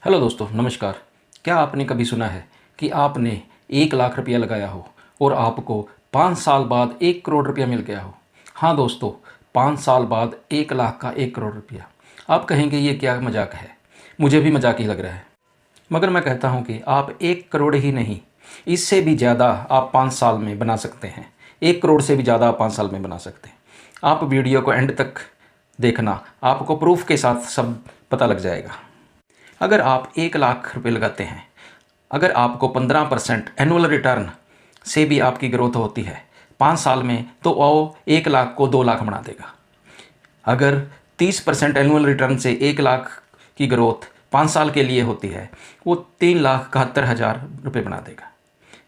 Hello दोस्तों, नमस्कार। क्या आपने कभी सुना है कि आपने 1 लाख रुपया लगाया हो और आपको 5 साल बाद 1 करोड़ रुपया मिल गया हो? हाँ दोस्तों, 5 साल बाद 1 लाख का 1 करोड़ रुपया। आप कहेंगे ये क्या मजाक है? मुझे भी मजाक ही लग रहा है, मगर मैं कहता हूँ कि आप 1 करोड़ ही नहीं, इससे भी ज़्यादा आप 5 साल में बना सकते हैं। 1 करोड़ से भी ज़्यादा आप 5 साल में बना सकते हैं। आप वीडियो को एंड तक देखना, आपको प्रूफ के साथ सब पता लग जाएगा। अगर आप 1 लाख रुपये लगाते हैं, अगर आपको 15% एनुअल रिटर्न से भी आपकी ग्रोथ होती है 5 साल में, तो वो 1 लाख को 2 लाख बना देगा। अगर 30% एनुअल रिटर्न से 1 लाख की ग्रोथ 5 साल के लिए होती है, वो 3,71,000 रुपये बना देगा।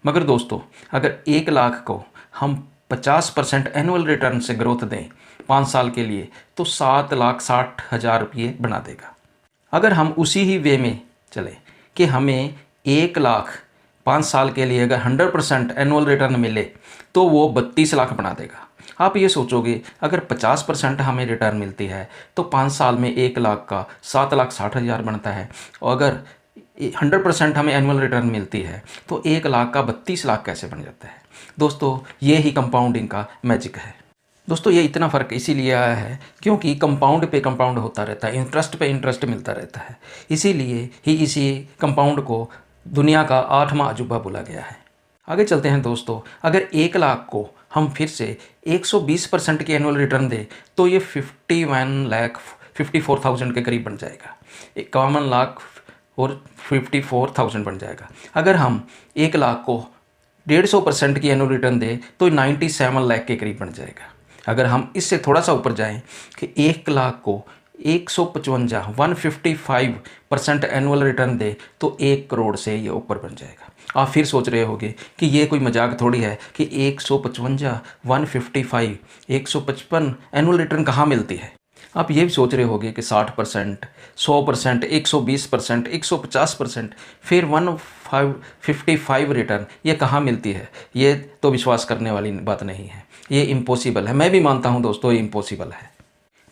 मगर दोस्तों, अगर 1 लाख को हम 50% एनुअल रिटर्न से ग्रोथ दें 5 साल के लिए, तो 7,60,000 रुपये बना देगा। अगर हम उसी ही वे में चले कि हमें 1 लाख 5 साल के लिए अगर 100% एनुअल रिटर्न मिले, तो वो 32 लाख बना देगा। आप ये सोचोगे, अगर 50% हमें रिटर्न मिलती है तो 5 साल में 1 लाख का 7,60,000 बनता है, और अगर 100% हमें एनुअल रिटर्न मिलती है तो 1 लाख का 32 लाख कैसे बन जाता है? दोस्तों, ये ही कंपाउंडिंग का मैजिक है। दोस्तों, ये इतना फ़र्क इसीलिए आया है क्योंकि कंपाउंड पे कंपाउंड होता रहता है, इंटरेस्ट पे इंटरेस्ट मिलता रहता है। इसीलिए ही इसी कंपाउंड को दुनिया का 8वां अजूबा बोला गया है। आगे चलते हैं दोस्तों। अगर 1 लाख को हम फिर से 120% की एनुअल रिटर्न दें, तो ये 51,54,000 के करीब बन जाएगा। 51 लाख और 54,000 बन जाएगा। अगर हम 1 लाख को 150% की एनुअल रिटर्न दें, तो 97 लाख के करीब बन जाएगा। अगर हम इससे थोड़ा सा ऊपर जाएं कि 1 लाख को 155 एनुअल रिटर्न दे, तो 1 करोड़ से ये ऊपर बन जाएगा। आप फिर सोच रहे होंगे कि ये कोई मजाक थोड़ी है कि 155 155 155 एनुअल रिटर्न कहाँ मिलती है। आप ये भी सोच रहे होंगे कि 60%, 100%, 120%, 150%, फिर 155 रिटर्न ये कहाँ मिलती है? ये तो विश्वास करने वाली बात नहीं है, ये इम्पॉसिबल है। मैं भी मानता हूँ दोस्तों, ये इम्पॉसिबल है।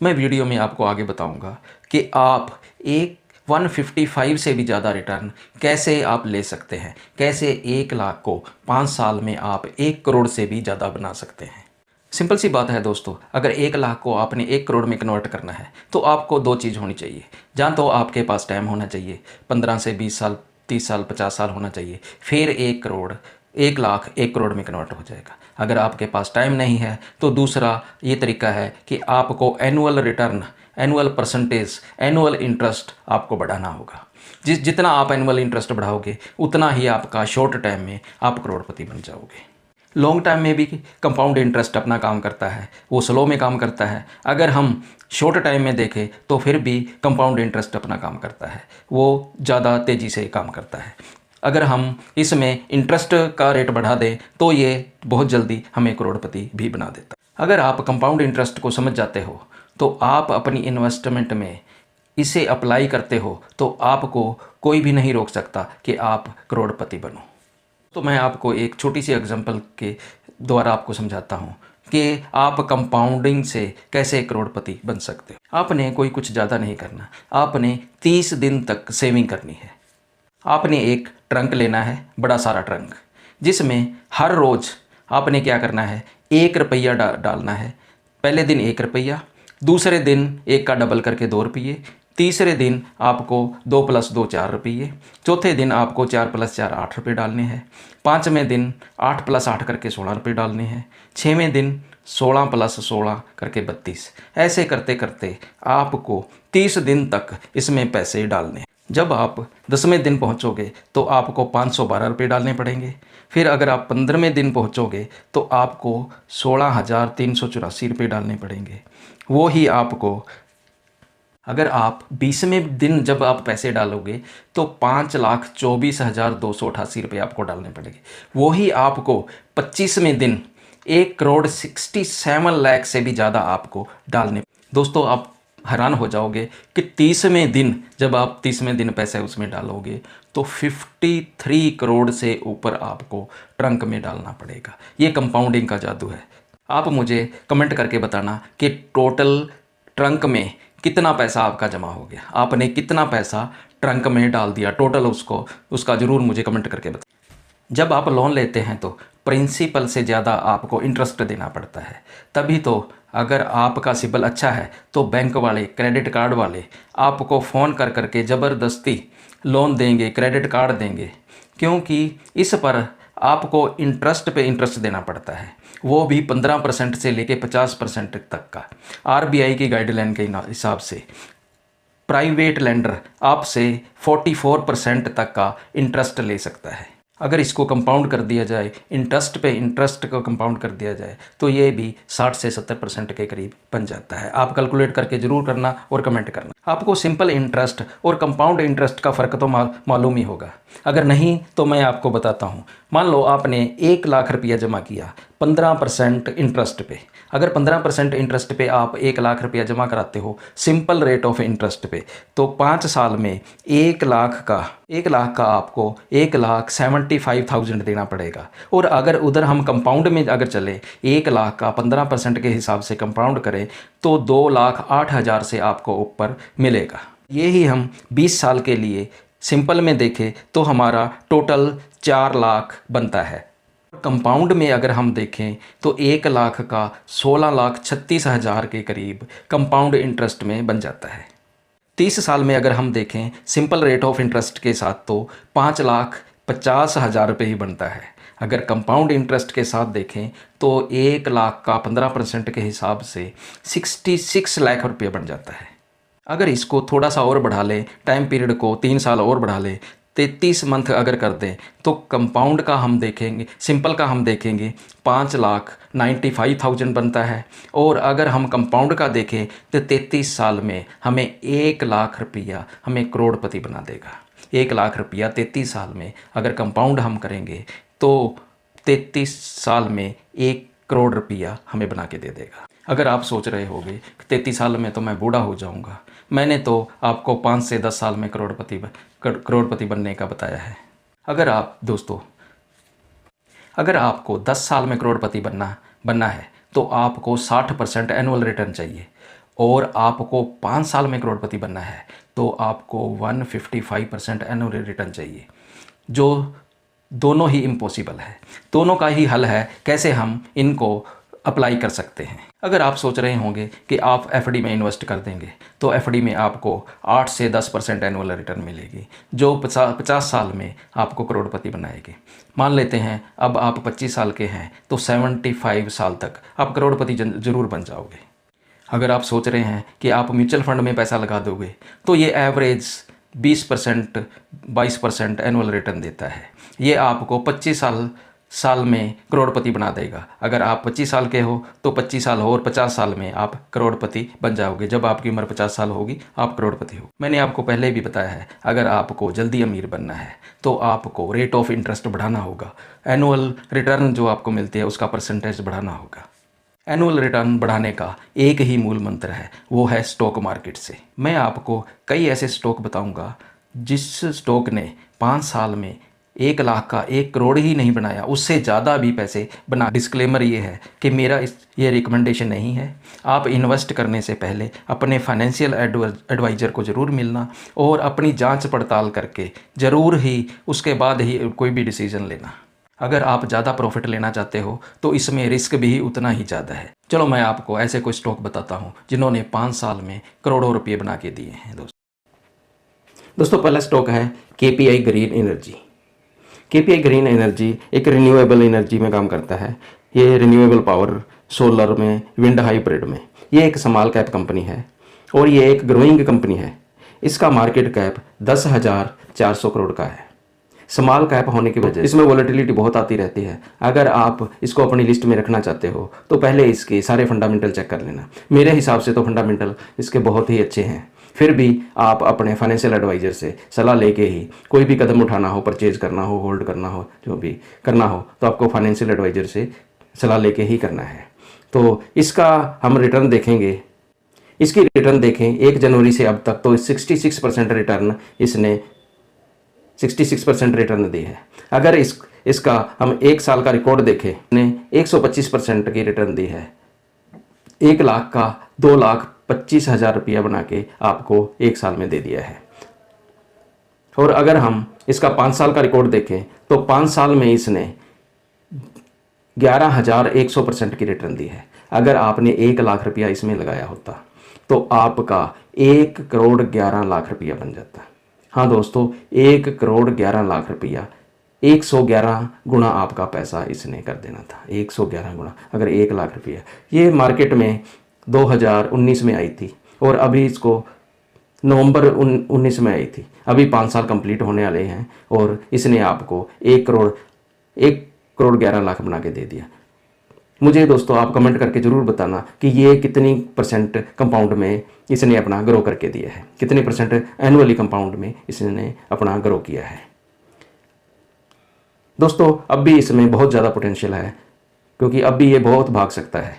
मैं वीडियो में आपको आगे बताऊँगा कि आप 155 से भी ज़्यादा रिटर्न कैसे आप ले सकते हैं, कैसे 1 लाख को 5 साल में आप 1 करोड़ से भी ज़्यादा बना सकते हैं। सिंपल सी बात है दोस्तों, अगर 1 लाख को आपने 1 करोड़ में कन्वर्ट करना है, तो आपको दो चीज़ होनी चाहिए। जहाँ तो आपके पास टाइम होना चाहिए, 15 से 20 साल, 30 साल, 50 साल होना चाहिए। फिर 1 करोड़, 1 लाख 1 करोड़ में कन्वर्ट हो जाएगा। अगर आपके पास टाइम नहीं है, तो दूसरा ये तरीका है कि आपको annual return, annual percentage, annual interest आपको बढ़ाना होगा। जितना आप एनुअल इंटरेस्ट बढ़ाओगे, उतना ही आपका शॉर्ट टाइम में आप करोड़पति बन जाओगे। लॉन्ग टाइम में भी कंपाउंड इंटरेस्ट अपना काम करता है, वो स्लो में काम करता है। अगर हम शॉर्ट टाइम में देखें तो फिर भी कंपाउंड इंटरेस्ट अपना काम करता है, वो ज़्यादा तेज़ी से काम करता है। अगर हम इसमें इंटरेस्ट का रेट बढ़ा दें, तो ये बहुत जल्दी हमें करोड़पति भी बना देता है। अगर आप कंपाउंड इंटरेस्ट को समझ जाते हो, तो आप अपनी इन्वेस्टमेंट में इसे अप्लाई करते हो, तो आपको कोई भी नहीं रोक सकता कि आप करोड़पति बनो। तो मैं आपको एक छोटी सी एग्जांपल के द्वारा आपको समझाता हूँ कि आप कंपाउंडिंग से कैसे करोड़पति बन सकते हो। आपने कोई कुछ ज़्यादा नहीं करना, आपने 30 दिन तक सेविंग करनी है। आपने एक ट्रंक लेना है, बड़ा सारा ट्रंक, जिसमें हर रोज़ आपने क्या करना है, 1 रुपया डालना है। पहले दिन 1 रुपया, दूसरे दिन 1 का डबल करके 2 रुपये, तीसरे दिन आपको 2 + 2 4 रुपये, चौथे दिन आपको 4 + 4 8 रुपये डालने हैं, पाँचवें दिन 8 + 8 करके 16 रुपये डालने हैं, छवें दिन 16 + 16 करके 32। ऐसे करते करते आपको 30 दिन तक इसमें पैसे डालने हैं। जब आप 10वें दिन पहुंचोगे तो आपको 512 रुपये डालने पड़ेंगे। फिर अगर आप 15वें दिन पहुंचोगे तो आपको 16,384 रुपये डालने पड़ेंगे। वो ही आपको, अगर आप 20वें दिन जब आप पैसे डालोगे तो 5,24,288 रुपये आपको डालने पड़ेंगे। वो ही आपको 25वें दिन 1,67 लाख से भी ज़्यादा आपको डालने। दोस्तों, आप हैरान हो जाओगे कि 30वें दिन जब आप 30वें दिन पैसे उसमें डालोगे तो 53 करोड़ से ऊपर आपको ट्रंक में डालना पड़ेगा। ये कंपाउंडिंग का जादू है। आप मुझे कमेंट करके बताना कि टोटल ट्रंक में कितना पैसा आपका जमा हो गया, आपने कितना पैसा ट्रंक में डाल दिया, टोटल उसका ज़रूर मुझे कमेंट करके बताएं। जब आप लोन लेते हैं तो प्रिंसिपल से ज़्यादा आपको इंटरेस्ट देना पड़ता है, तभी तो अगर आपका सिबिल अच्छा है तो बैंक वाले, क्रेडिट कार्ड वाले आपको फ़ोन कर करके ज़बरदस्ती लोन देंगे, क्रेडिट कार्ड देंगे, क्योंकि इस पर आपको इंटरेस्ट पे इंटरेस्ट देना पड़ता है, वो भी 15% से लेके 50% तक का। आरबीआई की गाइडलाइन के हिसाब से प्राइवेट लेंडर आपसे 44% तक का इंटरेस्ट ले सकता है। अगर इसको कंपाउंड कर दिया जाए, इंटरेस्ट पे इंटरेस्ट को कंपाउंड कर दिया जाए, तो ये भी 60 से 70% के करीब बन जाता है। आप कैलकुलेट करके ज़रूर करना और कमेंट करना। आपको सिंपल इंटरेस्ट और कंपाउंड इंटरेस्ट का फ़र्क तो मालूम ही होगा। अगर नहीं तो मैं आपको बताता हूँ। मान लो आपने 1 लाख रुपया जमा किया 15% इंटरेस्ट पे। अगर 15% इंटरेस्ट पे आप 1 लाख रुपया जमा कराते हो सिंपल रेट ऑफ इंटरेस्ट पे, तो 5 साल में 1 लाख का आपको 1,75,000 देना पड़ेगा। और अगर उधर हम कंपाउंड में अगर चले, 1 लाख का 15% के हिसाब से कंपाउंड करें तो 2,08,000 से आपको ऊपर मिलेगा। ये ही हम 20 साल के लिए सिंपल में देखें तो हमारा टोटल 4 लाख बनता है। कंपाउंड में अगर हम देखें तो 1 लाख का 16,36,000 के करीब कंपाउंड इंटरेस्ट में बन जाता है। 30 साल में अगर हम देखें सिंपल रेट ऑफ इंटरेस्ट के साथ तो 5,50,000 रुपये ही बनता है। अगर कंपाउंड इंटरेस्ट के साथ देखें तो 1 लाख का 15% के हिसाब से 66 लाख रुपये बन जाता है। अगर इसको थोड़ा सा और बढ़ा लें, टाइम पीरियड को 3 साल और बढ़ा लें, 33 मंथ अगर कर दें तो कंपाउंड का हम देखेंगे, सिंपल का हम देखेंगे 5,95,000 बनता है। और अगर हम कंपाउंड का देखें तो 33 साल में हमें 1 लाख रुपया हमें करोड़पति बना देगा। 1 लाख रुपया 33 साल में अगर कंपाउंड हम करेंगे तो 33 साल में 1 करोड़ रुपया हमें बना के दे देगा। अगर आप सोच रहे होगे 33 साल में तो मैं बूढ़ा हो जाऊंगा, मैंने तो आपको 5 से 10 साल में करोड़पति बनने का बताया है। अगर आपको 10 साल में करोड़पति बनना है तो आपको 60% एनुअल रिटर्न चाहिए, और आपको 5 साल में करोड़पति बनना है तो आपको 155% एनुअल रिटर्न चाहिए, जो दोनों ही इम्पॉसिबल है। दोनों का ही हल है कैसे हम इनको अप्लाई कर सकते हैं। अगर आप सोच रहे होंगे कि आप एफडी में इन्वेस्ट कर देंगे तो एफडी में आपको 8 से 10% एनुअल रिटर्न मिलेगी, जो 50 साल में आपको करोड़पति बनाएगी। मान लेते हैं अब आप 25 साल के हैं तो 75 साल तक आप करोड़पति ज़रूर बन जाओगे। अगर आप सोच रहे हैं कि आप म्यूचुअल फंड में पैसा लगा दोगे तो ये एवरेज 20% 22% एनुअल रिटर्न देता है। ये आपको 25 साल में करोड़पति बना देगा। अगर आप 25 साल के हो तो 25 साल हो और 50 साल में आप करोड़पति बन जाओगे। जब आपकी उम्र 50 साल होगी आप करोड़पति हो। मैंने आपको पहले भी बताया है, अगर आपको जल्दी अमीर बनना है तो आपको रेट ऑफ इंटरेस्ट बढ़ाना होगा, एनुअल रिटर्न जो आपको मिलती है उसका परसेंटेज बढ़ाना होगा। एनुअल रिटर्न बढ़ाने का एक ही मूल मंत्र है, वो है स्टॉक मार्केट से। मैं आपको कई ऐसे स्टॉक बताऊंगा जिस स्टॉक ने 5 साल में 1 लाख का 1 करोड़ ही नहीं बनाया, उससे ज़्यादा भी पैसे बना। डिस्क्लेमर ये है कि मेरा ये रिकमेंडेशन नहीं है। आप इन्वेस्ट करने से पहले अपने फाइनेंशियल एडवाइज़र को ज़रूर मिलना और अपनी जांच पड़ताल करके ज़रूर ही उसके बाद ही कोई भी डिसीज़न लेना। अगर आप ज़्यादा प्रॉफिट लेना चाहते हो तो इसमें रिस्क भी उतना ही ज़्यादा है। चलो मैं आपको ऐसे कोई स्टॉक बताता हूँ जिन्होंने 5 साल में करोड़ों रुपये बना के दिए हैं। दोस्तों पहला स्टॉक है KPI green energy. KPI green energy एक रिन्यूएबल एनर्जी में काम करता है। ये रिन्यूएबल पावर, सोलर में, विंड हाइब्रिड में, ये एक स्मॉल कैप कंपनी है और ये एक ग्रोइंग कंपनी है। इसका मार्केट कैप 10,400 करोड़ का है। स्मॉल कैप होने की वजह इसमें वॉलेटिलिटी बहुत आती रहती है। अगर आप इसको अपनी लिस्ट में रखना चाहते हो तो पहले इसके सारे फंडामेंटल चेक कर लेना। मेरे हिसाब से तो फंडामेंटल इसके बहुत ही अच्छे हैं। फिर भी आप अपने फाइनेंशियल एडवाइज़र से सलाह लेके ही कोई भी कदम उठाना हो, परचेज करना हो, होल्ड करना हो, जो भी करना हो तो आपको फाइनेंशियल एडवाइज़र से सलाह लेके ही करना है। तो इसका हम रिटर्न देखेंगे, इसकी रिटर्न देखें 1 जनवरी से अब तक तो 66% रिटर्न इसने 66% रिटर्न दी है। अगर इसका हम 1 साल का रिकॉर्ड देखें ने 125% की रिटर्न दी है। 1 लाख का 2 लाख 25,000 रुपया बना के आपको 1 साल में दे दिया है। और अगर हम इसका 5 साल का रिकॉर्ड देखें तो 5 साल में इसने 11,100% की रिटर्न दी है। अगर आपने 1 लाख रुपया इसमें लगाया होता तो आपका 1 करोड़ 11 लाख रुपया बन जाता। हाँ दोस्तों, 1 करोड़ 11 लाख रुपया 111 गुना आपका पैसा इसने कर देना था। 111 गुना, अगर 1 लाख रुपया। ये मार्केट में 2019 में आई थी और अभी इसको नवंबर 19 में आई थी। अभी 5 साल कंप्लीट होने वाले हैं और इसने आपको 1 करोड़ 11 लाख बना के दे दिया। मुझे दोस्तों आप कमेंट करके ज़रूर बताना कि ये कितनी % कंपाउंड में इसने अपना ग्रो करके दिया है, कितनी % एनुअली कंपाउंड में इसने अपना ग्रो किया है। दोस्तों अब भी इसमें बहुत ज़्यादा पोटेंशियल है, क्योंकि अब भी ये बहुत भाग सकता है।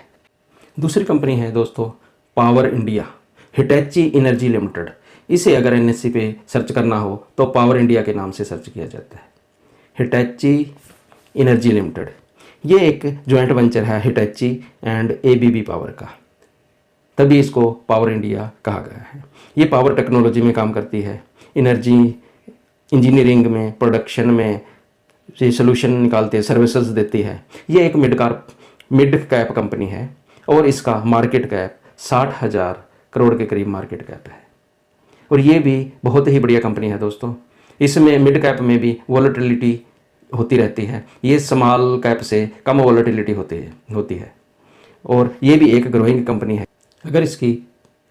दूसरी कंपनी है दोस्तों पावर इंडिया, हिटैची एनर्जी लिमिटेड। इसे अगर NSE पे सर्च करना हो तो पावर इंडिया के नाम से सर्च किया जाता है। हिटैची एनर्जी लिमिटेड ये एक जॉइंट वेंचर है हिटैची एंड ABB पावर का, तभी इसको पावर इंडिया कहा गया है। ये पावर टेक्नोलॉजी में काम करती है, एनर्जी इंजीनियरिंग में, प्रोडक्शन में ये सोल्यूशन निकालती है, सर्विसेज देती है। ये एक मिड कैप कंपनी है और इसका मार्केट कैप 60,000 करोड़ के करीब मार्केट कैप है। और ये भी बहुत ही बढ़िया कंपनी है दोस्तों। इसमें मिड कैप में भी वॉलेटिलिटी होती रहती है, ये स्मॉल कैप से कम वॉलेटिलिटी होती है और ये भी एक ग्रोइंग कंपनी है। अगर इसकी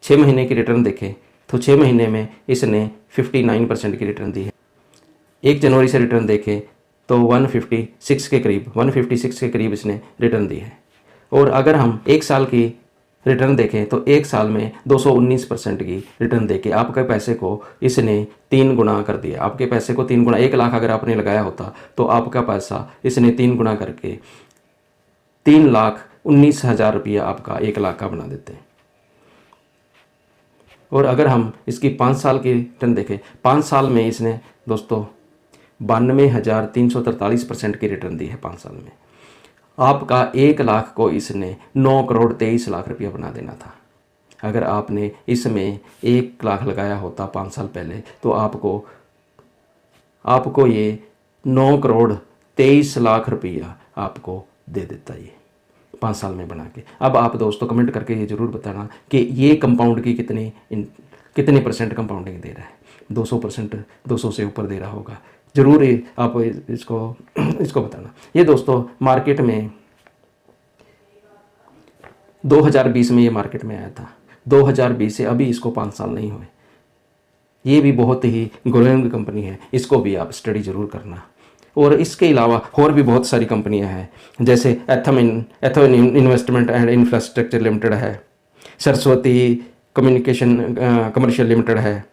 6 महीने की रिटर्न देखें तो 6 महीने में इसने 59% की रिटर्न दी है। 1 जनवरी से रिटर्न देखें तो 156 के करीब इसने रिटर्न दी है। और अगर हम 1 साल की रिटर्न देखें तो 1 साल में 219% की रिटर्न देके आपके पैसे को इसने 3 गुना कर दिया। आपके पैसे को 3 गुना, 1 लाख अगर आपने लगाया होता तो आपका पैसा इसने 3 गुना करके 3,19,000 रुपया आपका 1 लाख का बना देते हैं। और अगर हम इसकी 5 साल की रिटर्न देखें, 5 साल में इसने दोस्तों 92,343% की रिटर्न दी है 5 साल में। आपका 1 लाख को इसने 9 करोड़ 23 लाख रुपया बना देना था। अगर आपने इसमें 1 लाख लगाया होता 5 साल पहले तो आपको ये 9 करोड़ 23 लाख रुपया आपको दे देता ये 5 साल में बना के। अब आप दोस्तों कमेंट करके ये ज़रूर बताना कि ये कंपाउंड की कितनी % कंपाउंडिंग दे रहा है। 200%, 200 से ऊपर दे रहा होगा। ज़रूर आप इसको बताना। ये दोस्तों मार्केट में 2020 में ये मार्केट में आया था। 2020 से अभी इसको 5 साल नहीं हुए। ये भी बहुत ही ग्रोइंग कंपनी है, इसको भी आप स्टडी ज़रूर करना। और इसके अलावा और भी बहुत सारी कंपनियां हैं, जैसे एथम इन्वेस्टमेंट एंड इंफ्रास्ट्रक्चर लिमिटेड है, सरस्वती कमर्शियल लिमिटेड है,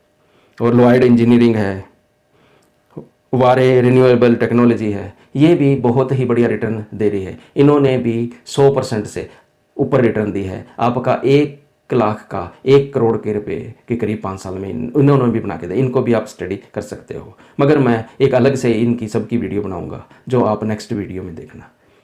और लॉयड इंजीनियरिंग है, वारे रिन्यूएबल टेक्नोलॉजी है। ये भी बहुत ही बढ़िया रिटर्न दे रही है। इन्होंने भी 100% से ऊपर रिटर्न दी है। आपका 1 लाख का 1 करोड़ के रुपए के करीब 5 साल में इन्होंने भी बना के दिया। इनको भी आप स्टडी कर सकते हो, मगर मैं एक अलग से इनकी सबकी वीडियो बनाऊंगा जो आप नेक्स्ट वीडियो में देखना।